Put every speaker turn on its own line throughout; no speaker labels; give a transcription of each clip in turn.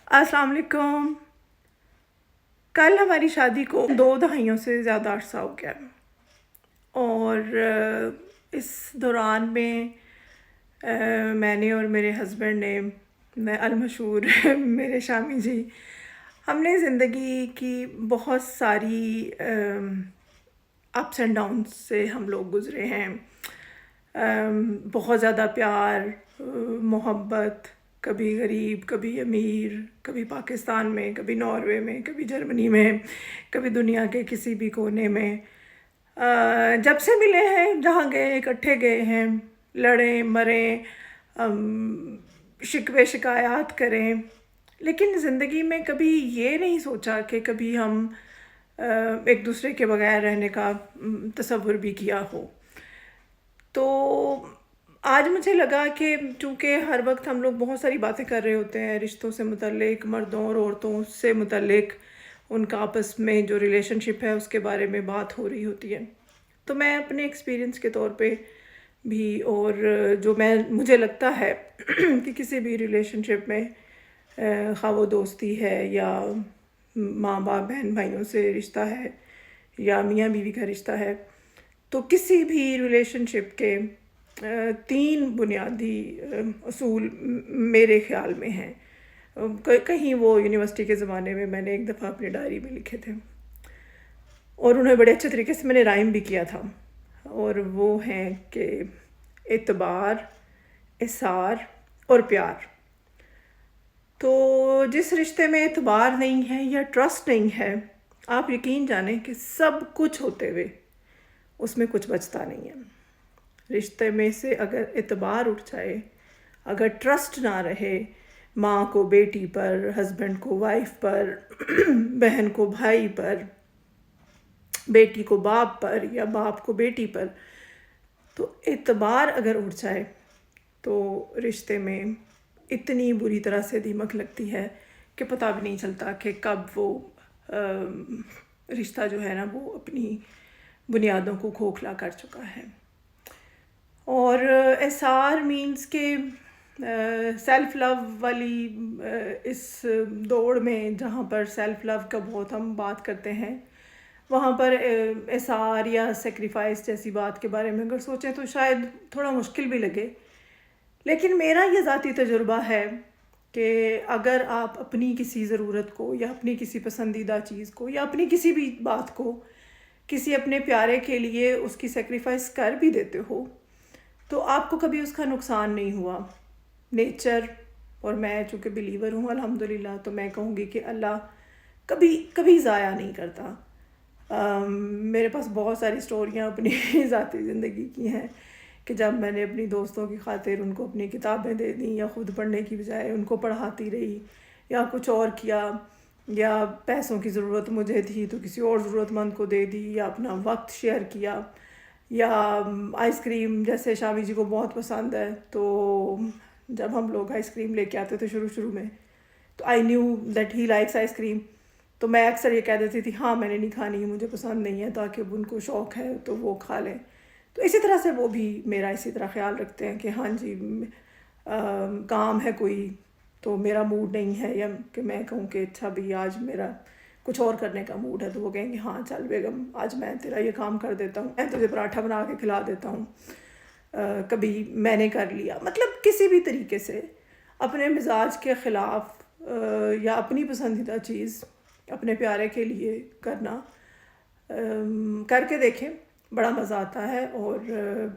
अस्सलाम वालेकुम। कल हमारी शादी को 2 दहाइयों से ज़्यादा अरसा हो गया और इस दौरान में मैंने और मेरे हस्बैंड ने अलमशहूर मेरे शामी जी, हमने ज़िंदगी की बहुत सारी अप्स एंड डाउन्स से हम लोग गुज़रे हैं। बहुत ज़्यादा प्यार, मोहब्बत, कभी गरीब, कभी अमीर, कभी पाकिस्तान में, कभी नॉर्वे में, कभी जर्मनी में, कभी दुनिया के किसी भी कोने में। जब से मिले हैं, जहाँ गए इकट्ठे गए हैं, लड़े मरे, शिकवे शिकायत करें, लेकिन ज़िंदगी में कभी ये नहीं सोचा कि कभी हम एक दूसरे के बगैर रहने का तसव्वुर भी किया हो। तो आज मुझे लगा कि चूँकि हर वक्त हम लोग बहुत सारी बातें कर रहे होते हैं रिश्तों से मुतल्लिक, मर्दों और औरतों से मुतल्लिक, उनका आपस में जो रिलेशनशिप है उसके बारे में बात हो रही होती है, तो मैं अपने एक्सपीरियंस के तौर पे भी और जो मुझे लगता है कि किसी भी रिलेशनशिप में ख़्वाह वो दोस्ती है या माँ बाप बहन भाइयों से रिश्ता है या मियाँ बीवी का रिश्ता है, तो किसी भी रिलेशनशिप के 3 बुनियादी असूल मेरे ख़्याल में हैं। कहीं वो यूनिवर्सिटी के ज़माने में मैंने एक दफ़ा अपनी डायरी में लिखे थे और उन्हें बड़े अच्छे तरीके से मैंने राइम भी किया था, और वो हैं कि एतबार, इसार और प्यार। तो जिस रिश्ते में एतबार नहीं है या ट्रस्ट नहीं है, आप यकीन जानें कि सब कुछ होते हुए उसमें कुछ बचता नहीं है। रिश्ते में से अगर एतबार उठ जाए, अगर ट्रस्ट ना रहे, माँ को बेटी पर, हस्बैंड को वाइफ पर, बहन को भाई पर, बेटी को बाप पर या बाप को बेटी पर, तो एतबार अगर उठ जाए तो रिश्ते में इतनी बुरी तरह से दीमक लगती है कि पता भी नहीं चलता कि कब वो रिश्ता जो है ना वो अपनी बुनियादों को खोखला कर चुका है। और एसआर मीन्स के सेल्फ़ लव वाली इस दौड़ में जहाँ पर सेल्फ़ लव का बहुत हम बात करते हैं, वहाँ पर एसआर या सेक्रीफाइस जैसी बात के बारे में अगर सोचें तो शायद थोड़ा मुश्किल भी लगे, लेकिन मेरा ये ज़ाती तजुर्बा है कि अगर आप अपनी किसी ज़रूरत को या अपनी किसी पसंदीदा चीज़ को या अपनी किसी भी बात को किसी अपने प्यारे के लिए उसकी सेक्रीफाइस कर भी देते हो, तो आपको कभी उसका नुकसान नहीं हुआ। नेचर, और मैं चूँकि बिलीवर हूँ अल्हम्दुलिल्लाह, तो मैं कहूँगी कि अल्लाह कभी कभी ज़ाया नहीं करता। मेरे पास बहुत सारी स्टोरियाँ अपनी ज़ाती ज़िंदगी की हैं कि जब मैंने अपनी दोस्तों की खातिर उनको अपनी किताबें दे दी या ख़ुद पढ़ने की बजाय उनको पढ़ाती रही या कुछ और किया, या पैसों की ज़रूरत मुझे थी तो किसी और ज़रूरतमंद को दे दी, या अपना वक्त शेयर किया, या आइसक्रीम जैसे शामी जी को बहुत पसंद है, तो जब हम लोग आइसक्रीम लेके आते थे शुरू शुरू में, तो I knew that he likes ice cream, तो मैं अक्सर ये कह देती थी हाँ मैंने नहीं खानी, मुझे पसंद नहीं है, ताकि उनको शौक़ है तो वो खा लें। तो इसी तरह से वो भी मेरा इसी तरह ख्याल रखते हैं कि हाँ जी काम है कोई, तो मेरा मूड नहीं है, या कि मैं कहूँ कि अच्छा भी आज मेरा कुछ और करने का मूड है, तो वो कहेंगे हाँ चल बेगम आज मैं तेरा ये काम कर देता हूँ, मैं तुझे पराठा बना के खिला देता हूँ, कभी मैंने कर लिया। मतलब किसी भी तरीके से अपने मिजाज के ख़िलाफ़ या अपनी पसंदीदा चीज़ अपने प्यारे के लिए करना, करके देखें, बड़ा मज़ा आता है और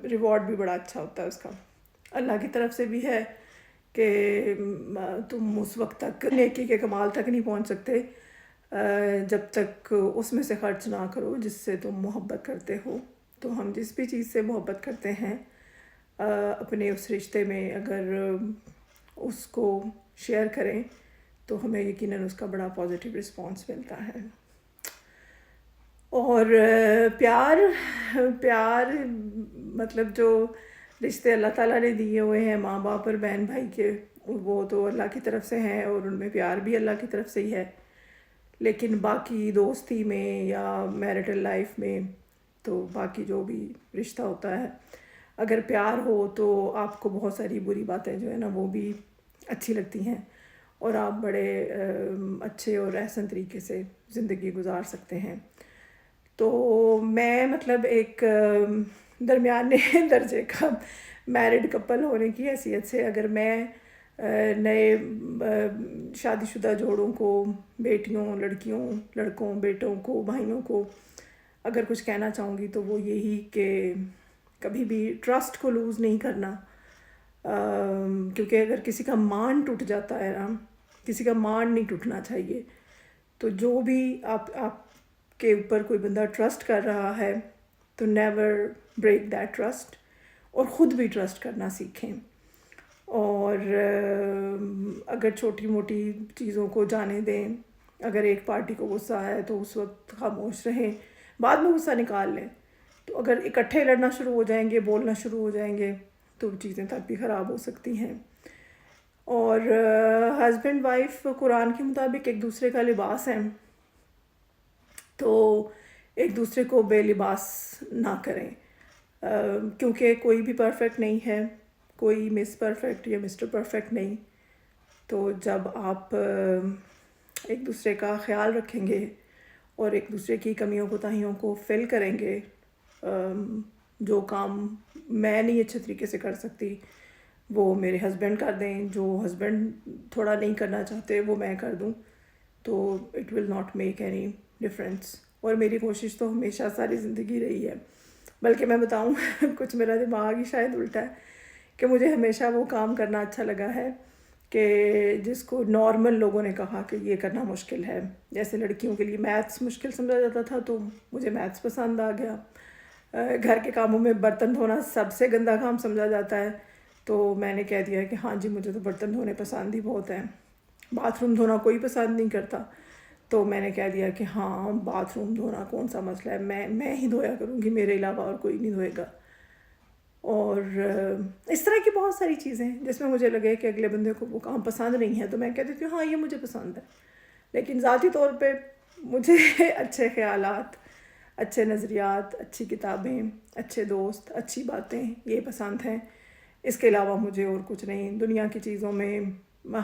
रिवॉर्ड भी बड़ा अच्छा होता है उसका। अल्लाह की तरफ से भी है कि तुम उस वक्त तक नेकी के कमाल तक नहीं पहुंच सकते जब तक उसमें से ख़र्च ना करो जिससे तुम मोहब्बत करते हो। तो हम जिस भी चीज़ से मोहब्बत करते हैं अपने उस रिश्ते में अगर उसको शेयर करें तो हमें यकीनन उसका बड़ा पॉजिटिव रिस्पॉन्स मिलता है। और प्यार मतलब जो रिश्ते अल्लाह ताला ने दिए हुए हैं माँ बाप और बहन भाई के, वो तो अल्लाह की तरफ से हैं और उनमें प्यार भी अल्लाह की तरफ से ही है। लेकिन बाकी दोस्ती में या मैरिटल लाइफ में, तो बाकी जो भी रिश्ता होता है, अगर प्यार हो तो आपको बहुत सारी बुरी बातें जो है ना वो भी अच्छी लगती हैं, اور آپ بڑے اچھے اور احسن طریقے سے زندگی گزار سکتے ہیں. تو میں مطلب ایک درمیانے درجے کا میرڈ کپل ہونے کی حیثیت سے اگر میں نئے شادی شدہ جوڑوں کو، بیٹیوں، لڑکیوں، لڑکوں، بیٹوں کو، بھائیوں کو اگر کچھ کہنا چاہوں گی تو وہ یہی کہ کبھی بھی ٹرسٹ کو لوز نہیں کرنا. کیونکہ اگر کسی کا مان ٹوٹ جاتا ہے نا، کسی کا مان نہیں ٹوٹنا چاہیے. تو جو بھی آپ کے اوپر کوئی بندہ ٹرسٹ کر رہا ہے تو نیور بریک دیٹ ٹرسٹ، اور خود بھی ٹرسٹ کرنا سیکھیں. اور اگر چھوٹی موٹی چیزوں کو جانے دیں. اگر ایک پارٹی کو غصہ ہے تو اس وقت خاموش رہیں، بعد میں غصہ نکال لیں. تو اگر اکٹھے لڑنا شروع ہو جائیں گے، بولنا شروع ہو جائیں گے تو چیزیں تب بھی خراب ہو سکتی ہیں. اور ہسبینڈ وائف قرآن کے مطابق ایک دوسرے کا لباس ہیں، تو ایک دوسرے کو بے لباس نہ کریں. کیونکہ کوئی بھی پرفیکٹ نہیں ہے، کوئی مس پرفیکٹ یا مسٹر پرفیکٹ نہیں. تو جب آپ ایک دوسرے کا خیال رکھیں گے اور ایک دوسرے کی کمیوں کوتاہیوں کو فل کریں گے، جو کام میں نہیں اچھے طریقے سے کر سکتی وہ میرے ہسبینڈ کر دیں، جو ہسبینڈ تھوڑا نہیں کرنا چاہتے وہ میں کر دوں، تو it will not make any difference. اور میری کوشش تو ہمیشہ ساری زندگی رہی ہے، بلکہ میں بتاؤں کچھ میرا دماغ ہی شاید الٹا ہے کہ مجھے ہمیشہ وہ کام کرنا اچھا لگا ہے کہ جس کو نارمل لوگوں نے کہا کہ یہ کرنا مشکل ہے. جیسے لڑکیوں کے لیے میتھس مشکل سمجھا جاتا تھا تو مجھے میتھس پسند آ گیا. گھر کے کاموں میں برتن دھونا سب سے گندا کام سمجھا جاتا ہے، تو میں نے کہہ دیا کہ ہاں جی مجھے تو برتن دھونے پسند ہی بہت ہیں. باتھ روم دھونا کوئی پسند نہیں کرتا، تو میں نے کہہ دیا کہ ہاں باتھ روم دھونا کون سا مسئلہ ہے، میں ہی دھویا کروں گی، میرے علاوہ اور کوئی نہیں دھوئے گا. اور اس طرح کی بہت ساری چیزیں جس میں مجھے لگے کہ اگلے بندے کو وہ کام پسند نہیں ہے تو میں کہہ دیتی ہوں ہاں یہ مجھے پسند ہے. لیکن ذاتی طور پہ مجھے اچھے خیالات، اچھے نظریات، اچھی کتابیں، اچھے دوست، اچھی باتیں یہ پسند ہیں. اس کے علاوہ مجھے اور کچھ نہیں دنیا کی چیزوں میں.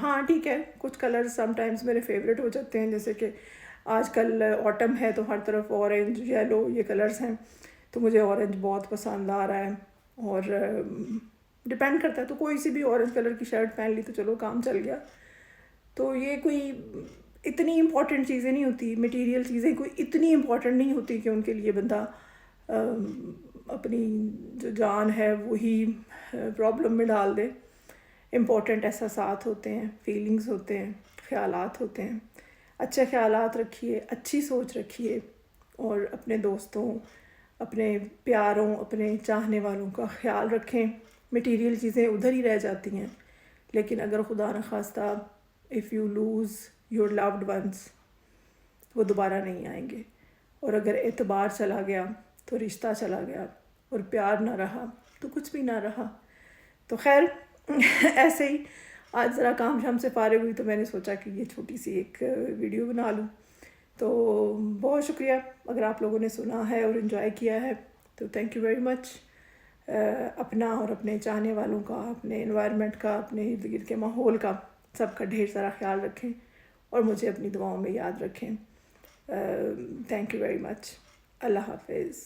ہاں ٹھیک ہے، کچھ کلر سم ٹائمز میرے فیوریٹ ہو جاتے ہیں، جیسے کہ آج کل آٹم ہے تو ہر طرف اورنج، یلو یہ کلرز ہیں، تو مجھے اورنج بہت پسند آ رہا ہے. اور ڈپینڈ کرتا ہے، تو کوئی سی بھی اورنج کلر کی شرٹ پہن لی تو چلو کام چل گیا. تو یہ کوئی اتنی امپورٹنٹ چیزیں نہیں ہوتی، میٹیریل چیزیں کوئی اتنی امپورٹنٹ نہیں ہوتی کہ ان کے لیے بندہ اپنی جو جان ہے وہی پرابلم میں ڈال دے. امپورٹنٹ احساسات ہوتے ہیں، فیلنگز ہوتے ہیں، خیالات ہوتے ہیں. اچھے خیالات رکھیے، اچھی سوچ رکھیے، اور اپنے دوستوں، اپنے پیاروں، اپنے چاہنے والوں کا خیال رکھیں. میٹیریل چیزیں ادھر ہی رہ جاتی ہیں، لیکن اگر خدا نخواستہ if you lose your loved ones وہ دوبارہ نہیں آئیں گے. اور اگر اعتبار چلا گیا تو رشتہ چلا گیا، اور پیار نہ رہا تو کچھ بھی نہ رہا. تو خیر ایسے ہی آج ذرا کام شام سے فارغ ہوئی تو میں نے سوچا کہ یہ چھوٹی سی ایک ویڈیو بنا لوں. تو بہت شکریہ اگر آپ لوگوں نے سنا ہے اور انجوائے کیا ہے، تو تھینک یو ویری مچ. اپنا اور اپنے چاہنے والوں کا، اپنے انوائرمنٹ کا، اپنے ارد گرد کے ماحول کا، سب کا ڈھیر سارا خیال رکھیں اور مجھے اپنی دعاؤں میں یاد رکھیں. Thank you very much. اللہ حافظ.